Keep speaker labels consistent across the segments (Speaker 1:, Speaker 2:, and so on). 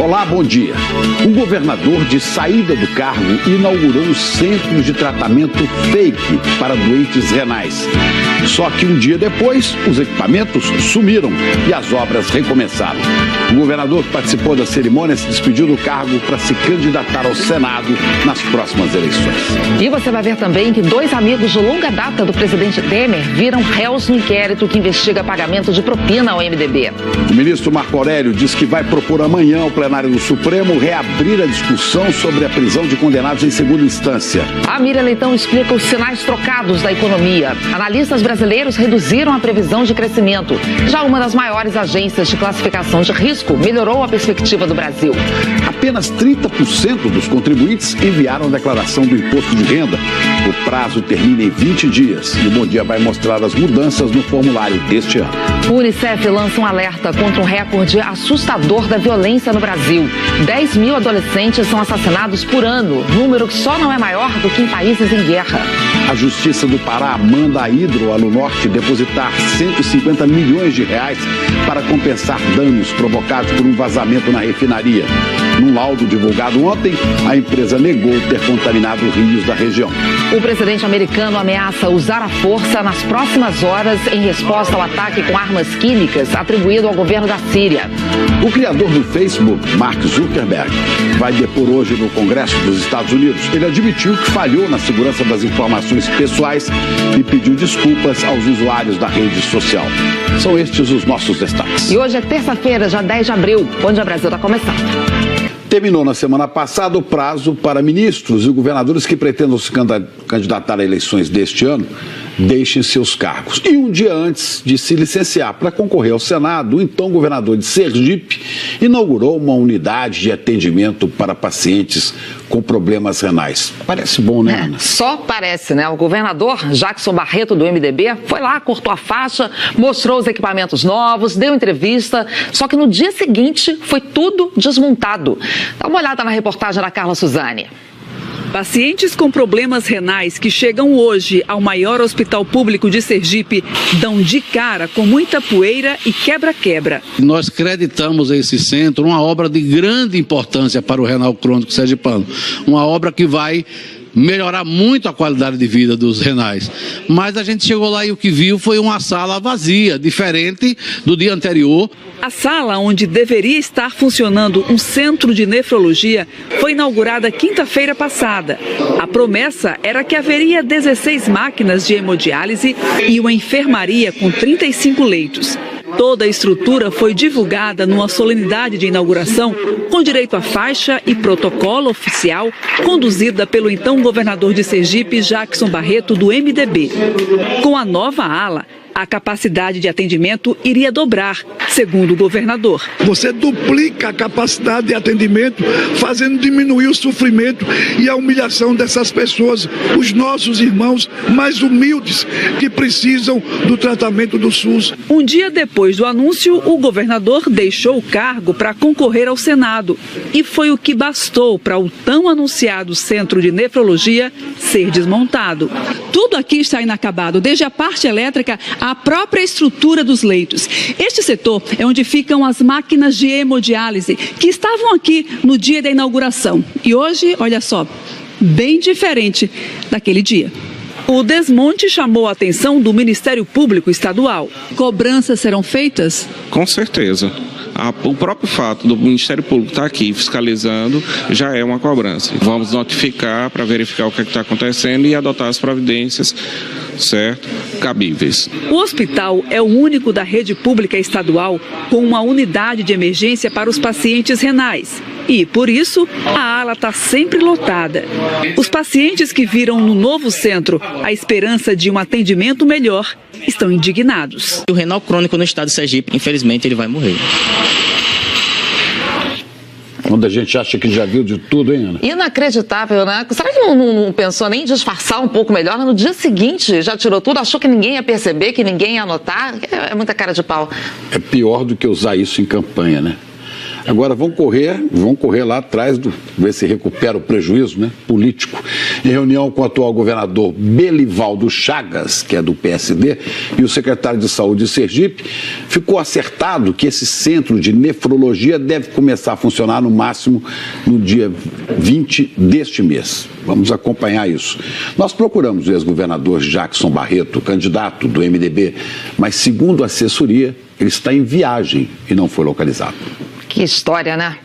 Speaker 1: Olá, bom dia. Um governador de saída do cargo inaugurou um centro de tratamento fake para doentes renais. Só que um dia depois, os equipamentos sumiram e as obras recomeçaram. O governador que participou da cerimônia se despediu do cargo para se candidatar ao Senado nas próximas eleições.
Speaker 2: E você vai ver também que 2 amigos de longa data do presidente Temer viram réus no inquérito que investiga pagamento de propina ao MDB.
Speaker 1: O ministro Marco Aurélio diz que vai propor amanhã ao plenário do Supremo reabrir a discussão sobre a prisão de condenados em segunda instância.
Speaker 2: A Miriam Leitão explica os sinais trocados da economia. Analistas brasileiros reduziram a previsão de crescimento. Já uma das maiores agências de classificação de risco melhorou a perspectiva do Brasil.
Speaker 1: Apenas 30% dos contribuintes enviaram a declaração do imposto de renda. O prazo termina em 20 dias e o Bom Dia vai mostrar as mudanças no formulário deste ano.
Speaker 2: O Unicef lança um alerta contra um recorde assustador da violência no Brasil. 10 mil adolescentes são assassinados por ano, número que só não é maior do que em países em guerra.
Speaker 1: A Justiça do Pará manda a Hidroalunorte depositar 150 milhões de reais para compensar danos provocados por um vazamento na refinaria. Num laudo divulgado ontem, a empresa negou ter contaminado rios da região.
Speaker 2: O presidente americano ameaça usar a força nas próximas horas em resposta ao ataque com armas químicas atribuído ao governo da Síria.
Speaker 1: O criador do Facebook, Mark Zuckerberg, vai depor hoje no Congresso dos Estados Unidos. Ele admitiu que falhou na segurança das informações pessoais e pediu desculpas aos usuários da rede social. São estes os nossos destaques.
Speaker 2: E hoje é terça-feira, já 10 de abril. Bom Dia Brasil está começando.
Speaker 1: Terminou na semana passada o prazo para ministros e governadores que pretendam se candidatar a eleições deste ano deixem seus cargos. E um dia antes de se licenciar para concorrer ao Senado, o então governador de Sergipe inaugurou uma unidade de atendimento para pacientes com problemas renais. Parece bom, né, Ana?
Speaker 2: Só parece, né? O governador Jackson Barreto, do MDB, foi lá, cortou a faixa, mostrou os equipamentos novos, deu entrevista, só que no dia seguinte foi tudo desmontado. Dá uma olhada na reportagem da Carla Suzane.
Speaker 3: Pacientes com problemas renais que chegam hoje ao maior hospital público de Sergipe dão de cara com muita poeira e quebra-quebra.
Speaker 4: Nós creditamos a esse centro uma obra de grande importância para o renal crônico sergipano, uma obra que vai melhorar muito a qualidade de vida dos renais. Mas a gente chegou lá e o que viu foi uma sala vazia, diferente do dia anterior.
Speaker 3: A sala onde deveria estar funcionando um centro de nefrologia foi inaugurada quinta-feira passada. A promessa era que haveria 16 máquinas de hemodiálise e uma enfermaria com 35 leitos. Toda a estrutura foi divulgada numa solenidade de inauguração com direito à faixa e protocolo oficial, conduzida pelo então governador de Sergipe, Jackson Barreto, do MDB. Com a nova ala, a capacidade de atendimento iria dobrar, segundo o governador.
Speaker 5: Você duplica a capacidade de atendimento, fazendo diminuir o sofrimento e a humilhação dessas pessoas, os nossos irmãos mais humildes que precisam do tratamento do SUS.
Speaker 3: Um dia depois do anúncio, o governador deixou o cargo para concorrer ao Senado. E foi o que bastou para o tão anunciado centro de nefrologia ser desmontado.
Speaker 6: Tudo aqui está inacabado, desde a parte elétrica à própria estrutura dos leitos. Este setor é onde ficam as máquinas de hemodiálise, que estavam aqui no dia da inauguração. E hoje, olha só, bem diferente daquele dia.
Speaker 3: O desmonte chamou a atenção do Ministério Público Estadual.
Speaker 6: Cobranças serão feitas?
Speaker 7: Com certeza. O próprio fato do Ministério Público estar aqui fiscalizando já é uma cobrança. Vamos notificar para verificar o que está acontecendo e adotar as providências, certo, cabíveis.
Speaker 3: O hospital é o único da rede pública estadual com uma unidade de emergência para os pacientes renais. E, por isso, a ala está sempre lotada. Os pacientes que viram no novo centro a esperança de um atendimento melhor estão indignados.
Speaker 8: O renal crônico no estado de Sergipe, infelizmente, ele vai morrer.
Speaker 1: Quando a gente acha que já viu de tudo, hein, Ana?
Speaker 2: Inacreditável, né? Será que não pensou nem em disfarçar um pouco melhor? No dia seguinte já tirou tudo, achou que ninguém ia perceber, que ninguém ia notar? É muita cara de pau.
Speaker 1: É pior do que usar isso em campanha, né? Agora vão correr lá atrás, ver se recupera o prejuízo, né, político. Em reunião com o atual governador Belivaldo Chagas, que é do PSD, e o secretário de Saúde de Sergipe, ficou acertado que esse centro de nefrologia deve começar a funcionar no máximo no dia 20 deste mês. Vamos acompanhar isso. Nós procuramos o ex-governador Jackson Barreto, candidato do MDB, mas segundo a assessoria, ele está em viagem e não foi localizado.
Speaker 2: Que história, né?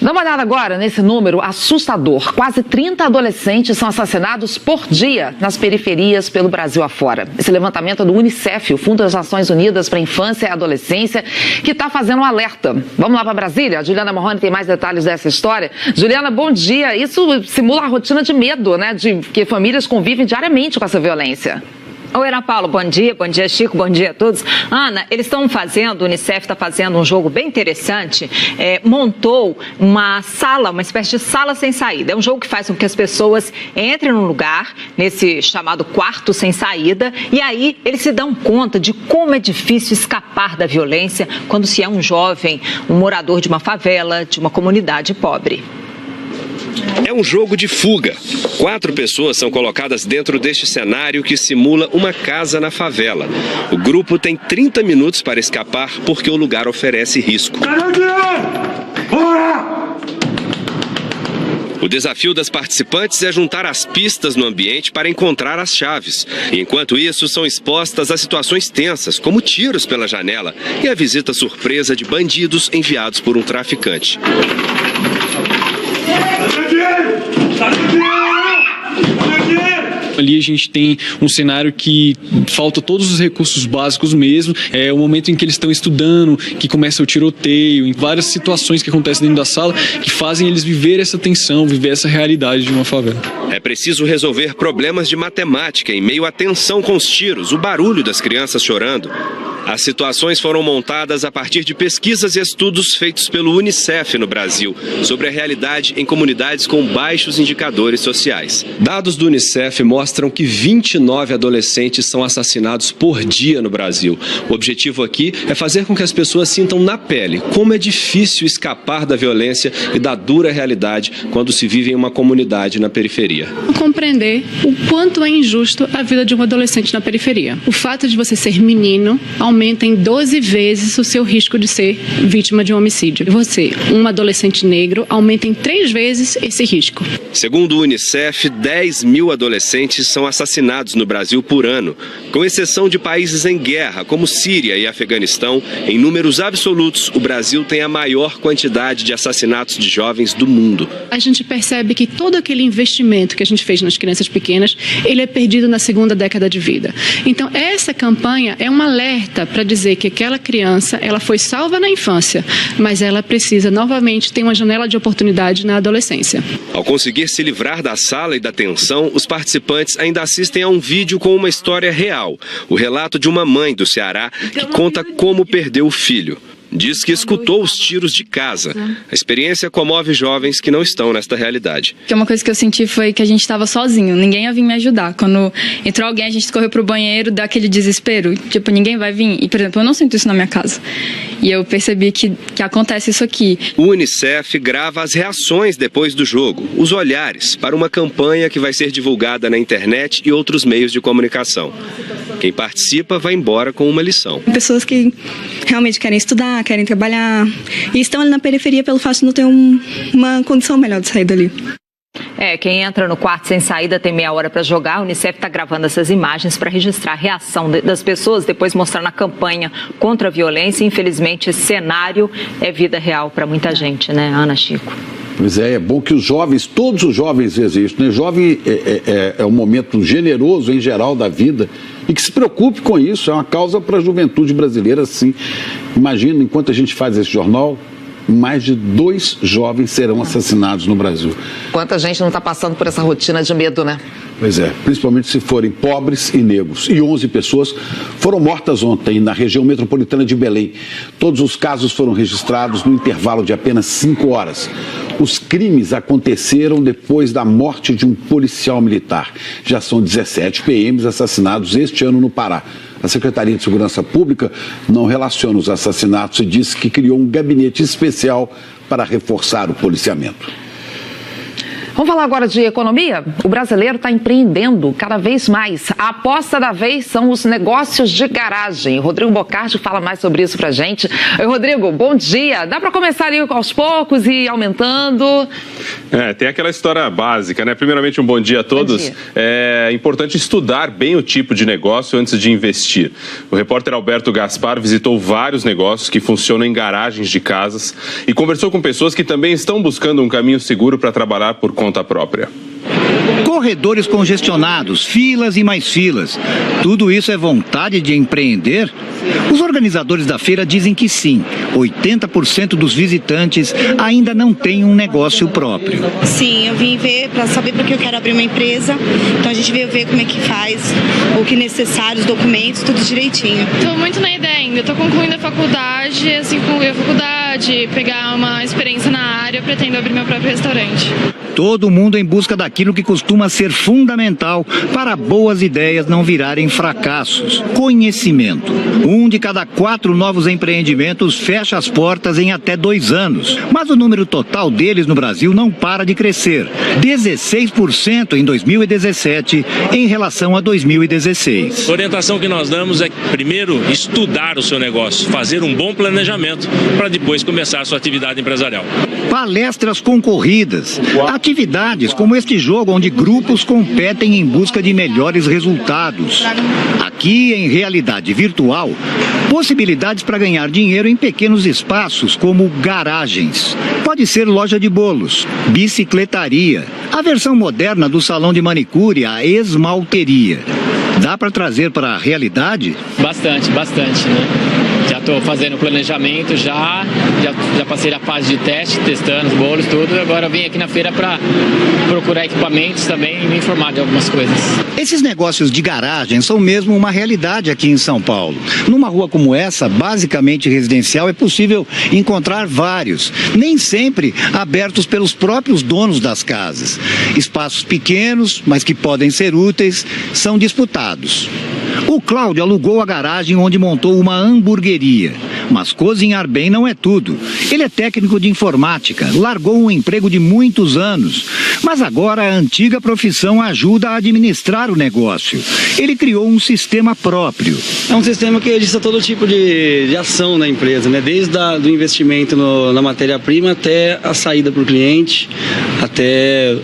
Speaker 2: Dá uma olhada agora nesse número assustador. Quase 30 adolescentes são assassinados por dia nas periferias pelo Brasil afora. Esse levantamento é do Unicef, o Fundo das Nações Unidas para a Infância e Adolescência, que está fazendo um alerta. Vamos lá para Brasília? A Juliana Morrone tem mais detalhes dessa história. Juliana, bom dia. Isso simula a rotina de medo, né? De que famílias convivem diariamente com essa violência.
Speaker 9: Oi, Ana Paula, bom dia Chico, bom dia a todos. Ana, eles estão fazendo, o Unicef está fazendo um jogo bem interessante, montou uma sala, uma espécie de sala sem saída. É um jogo que faz com que as pessoas entrem num lugar, nesse chamado quarto sem saída, e aí eles se dão conta de como é difícil escapar da violência quando se é um jovem, um morador de uma favela, de uma comunidade pobre.
Speaker 10: É um jogo de fuga. 4 pessoas são colocadas dentro deste cenário que simula uma casa na favela. O grupo tem 30 minutos para escapar porque o lugar oferece risco. O desafio das participantes é juntar as pistas no ambiente para encontrar as chaves. Enquanto isso, são expostas a situações tensas, como tiros pela janela e a visita surpresa de bandidos enviados por um traficante.
Speaker 11: Ali a gente tem um cenário que falta todos os recursos básicos mesmo. É o momento em que eles estão estudando, que começa o tiroteio, em várias situações que acontecem dentro da sala, que fazem eles viver essa tensão, viver essa realidade de uma favela.
Speaker 10: É preciso resolver problemas de matemática em meio à tensão com os tiros, o barulho das crianças chorando. As situações foram montadas a partir de pesquisas e estudos feitos pelo Unicef no Brasil sobre a realidade em comunidades com baixos indicadores sociais. Dados do Unicef mostram que 29 adolescentes são assassinados por dia no Brasil. O objetivo aqui é fazer com que as pessoas sintam na pele como é difícil escapar da violência e da dura realidade quando se vive em uma comunidade na periferia.
Speaker 12: Compreender o quanto é injusto a vida de um adolescente na periferia. O fato de você ser menino aumenta em 12 vezes o seu risco de ser vítima de um homicídio. E você, um adolescente negro, aumenta em 3 vezes esse risco.
Speaker 10: Segundo o Unicef, 10 mil adolescentes são assassinados no Brasil por ano. Com exceção de países em guerra, como Síria e Afeganistão, em números absolutos, o Brasil tem a maior quantidade de assassinatos de jovens do mundo.
Speaker 12: A gente percebe que todo aquele investimento que a gente fez nas crianças pequenas, ele é perdido na segunda década de vida. Então, essa campanha é um alerta para dizer que aquela criança, ela foi salva na infância, mas ela precisa novamente ter uma janela de oportunidade na adolescência.
Speaker 10: Ao conseguir se livrar da sala e da tensão, os participantes ainda assistem a um vídeo com uma história real. O relato de uma mãe do Ceará que conta como perdeu o filho. Diz que escutou os tiros de casa. A experiência comove jovens que não estão nesta realidade.
Speaker 13: Uma coisa que eu senti foi que a gente estava sozinho, ninguém ia vir me ajudar. Quando entrou alguém, a gente correu pro banheiro, dá aquele desespero, tipo, ninguém vai vir. E, por exemplo, eu não sinto isso na minha casa. E eu percebi que acontece isso aqui.
Speaker 10: O Unicef grava as reações depois do jogo, os olhares, para uma campanha que vai ser divulgada na internet e outros meios de comunicação. Quem participa vai embora com uma lição.
Speaker 14: Pessoas que realmente querem estudar, querem trabalhar e estão ali na periferia pelo fato de não ter uma condição melhor de sair dali.
Speaker 9: Quem entra no quarto sem saída tem meia hora para jogar. O Unicef está gravando essas imagens para registrar a reação das pessoas, depois mostrar na campanha contra a violência. Infelizmente, esse cenário é vida real para muita gente, né, Ana, Chico?
Speaker 1: Pois é bom que os jovens, todos os jovens existem, né? Jovem é um momento generoso em geral da vida e que se preocupe com isso, é uma causa para a juventude brasileira, sim. Imagina, enquanto a gente faz esse jornal, mais de 2 jovens serão assassinados no Brasil.
Speaker 2: Quanta gente não está passando por essa rotina de medo, né?
Speaker 1: Pois é, principalmente se forem pobres e negros. E 11 pessoas foram mortas ontem na região metropolitana de Belém. Todos os casos foram registrados no intervalo de apenas 5 horas. Os crimes aconteceram depois da morte de um policial militar. Já são 17 PMs assassinados este ano no Pará. A Secretaria de Segurança Pública não relaciona os assassinatos e diz que criou um gabinete especial para reforçar o policiamento.
Speaker 2: Vamos falar agora de economia? O brasileiro está empreendendo cada vez mais. A aposta da vez são os negócios de garagem. O Rodrigo Bocardi fala mais sobre isso pra gente. Oi, Rodrigo, bom dia. Dá para começar ali aos poucos e ir aumentando?
Speaker 15: Tem aquela história básica, né? Primeiramente, um bom dia a todos.
Speaker 2: Dia.
Speaker 15: É importante estudar bem o tipo de negócio antes de investir. O repórter Alberto Gaspar visitou vários negócios que funcionam em garagens de casas e conversou com pessoas que também estão buscando um caminho seguro para trabalhar por conta própria.
Speaker 16: Corredores congestionados, filas e mais filas. Tudo isso é vontade de empreender? Os organizadores da feira dizem que sim. 80% dos visitantes ainda não têm um negócio próprio.
Speaker 17: Sim, eu vim ver para saber porque eu quero abrir uma empresa. Então a gente veio ver como é que faz, o que é necessário, os documentos, tudo direitinho.
Speaker 18: Estou muito na ideia ainda. Estou concluindo a faculdade, assim concluir a faculdade, pegar uma experiência na área, pretendo abrir meu próprio restaurante.
Speaker 16: Todo mundo em busca daquilo que costuma ser fundamental para boas ideias não virarem fracassos: conhecimento. 1 de cada 4 novos empreendimentos fecha as portas em até 2 anos. Mas o número total deles no Brasil não para de crescer. 16% em 2017 em relação a 2016.
Speaker 19: A orientação que nós damos é, primeiro, estudar o seu negócio, fazer um bom planejamento para depois começar a sua atividade empresarial.
Speaker 16: Palestras concorridas, atividades como este jogo onde grupos competem em busca de melhores resultados. Aqui, em realidade virtual, possibilidades para ganhar dinheiro em pequenos espaços como garagens. Pode ser loja de bolos, bicicletaria, a versão moderna do salão de manicure, a esmalteria. Dá para trazer para a realidade?
Speaker 20: Bastante, né? Já estou fazendo planejamento, já passei a fase de teste, testando os bolos, tudo. Agora vim aqui na feira para procurar equipamentos também e me informar de algumas coisas.
Speaker 16: Esses negócios de garagem são mesmo uma realidade aqui em São Paulo. Numa rua como essa, basicamente residencial, é possível encontrar vários, nem sempre abertos pelos próprios donos das casas. Espaços pequenos, mas que podem ser úteis, são disputados. O Cláudio alugou a garagem onde montou uma hamburgueria. Mas cozinhar bem não é tudo. Ele é técnico de informática, largou um emprego de muitos anos. Mas agora a antiga profissão ajuda a administrar o negócio. Ele criou um sistema próprio.
Speaker 21: É um sistema que registra todo tipo de ação da empresa, né? Desde do investimento na matéria-prima até a saída para o cliente, até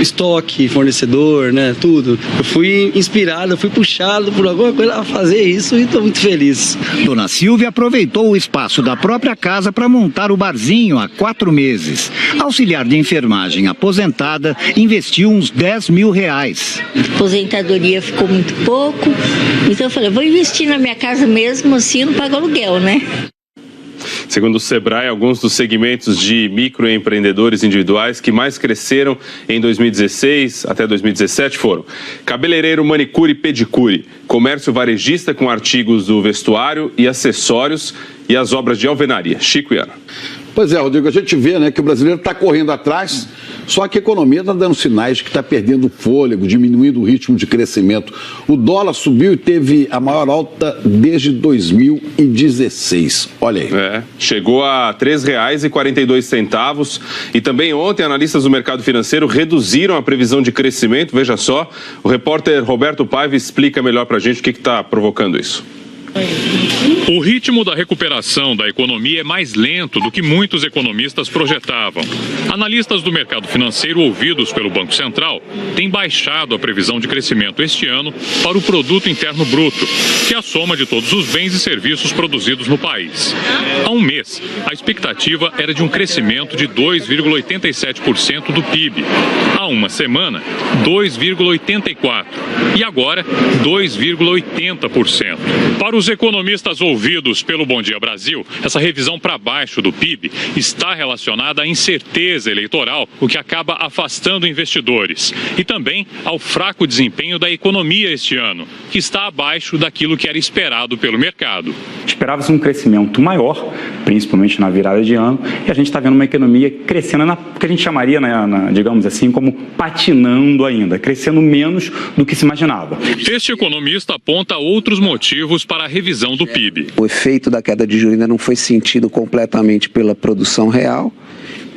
Speaker 21: estoque, fornecedor, né? Tudo. Eu fui inspirado, eu fui puxado por alguma coisa a fazer isso e estou muito feliz.
Speaker 16: Dona Silvia aproveitou o espaço da própria casa para montar o barzinho há 4 meses. Auxiliar de enfermagem aposentada, investiu uns R$10 mil.
Speaker 22: A aposentadoria ficou muito pouco, então eu falei, vou investir na minha casa mesmo, assim eu não pago aluguel, né?
Speaker 15: Segundo o Sebrae, alguns dos segmentos de microempreendedores individuais que mais cresceram em 2016 até 2017 foram cabeleireiro, manicure e pedicure, comércio varejista com artigos do vestuário e acessórios e as obras de alvenaria. Chico e Ana.
Speaker 1: Pois é, Rodrigo, a gente vê, né, que o brasileiro está correndo atrás, só que a economia está dando sinais de que está perdendo fôlego, diminuindo o ritmo de crescimento. O dólar subiu e teve a maior alta desde 2016. Olha aí.
Speaker 15: Chegou a R$ 3,42 e também ontem analistas do mercado financeiro reduziram a previsão de crescimento. Veja só, o repórter Roberto Paiva explica melhor para a gente o que está provocando isso.
Speaker 23: O ritmo da recuperação da economia é mais lento do que muitos economistas projetavam. Analistas do mercado financeiro ouvidos pelo Banco Central têm baixado a previsão de crescimento este ano para o Produto Interno Bruto, que é a soma de todos os bens e serviços produzidos no país. Há um mês, a expectativa era de um crescimento de 2,87% do PIB. Há uma semana, 2,84%. E agora, 2,80%. Para os economistas ouvidos pelo Bom Dia Brasil, essa revisão para baixo do PIB está relacionada à incerteza eleitoral, o que acaba afastando investidores, e também ao fraco desempenho da economia este ano, que está abaixo daquilo que era esperado pelo mercado.
Speaker 4: Esperava-se um crescimento maior, principalmente na virada de ano, e a gente está vendo uma economia crescendo, que a gente chamaria, digamos assim, como patinando ainda, crescendo menos do que se imaginava.
Speaker 23: Este economista aponta outros motivos para a revisão do PIB.
Speaker 5: O efeito da queda de juros ainda não foi sentido completamente pela produção real.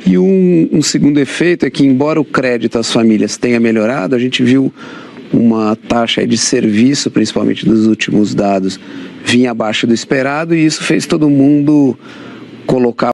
Speaker 5: E um segundo efeito é que, embora o crédito às famílias tenha melhorado, a gente viu uma taxa de serviço, principalmente dos últimos dados, vinha abaixo do esperado, e isso fez todo mundo colocar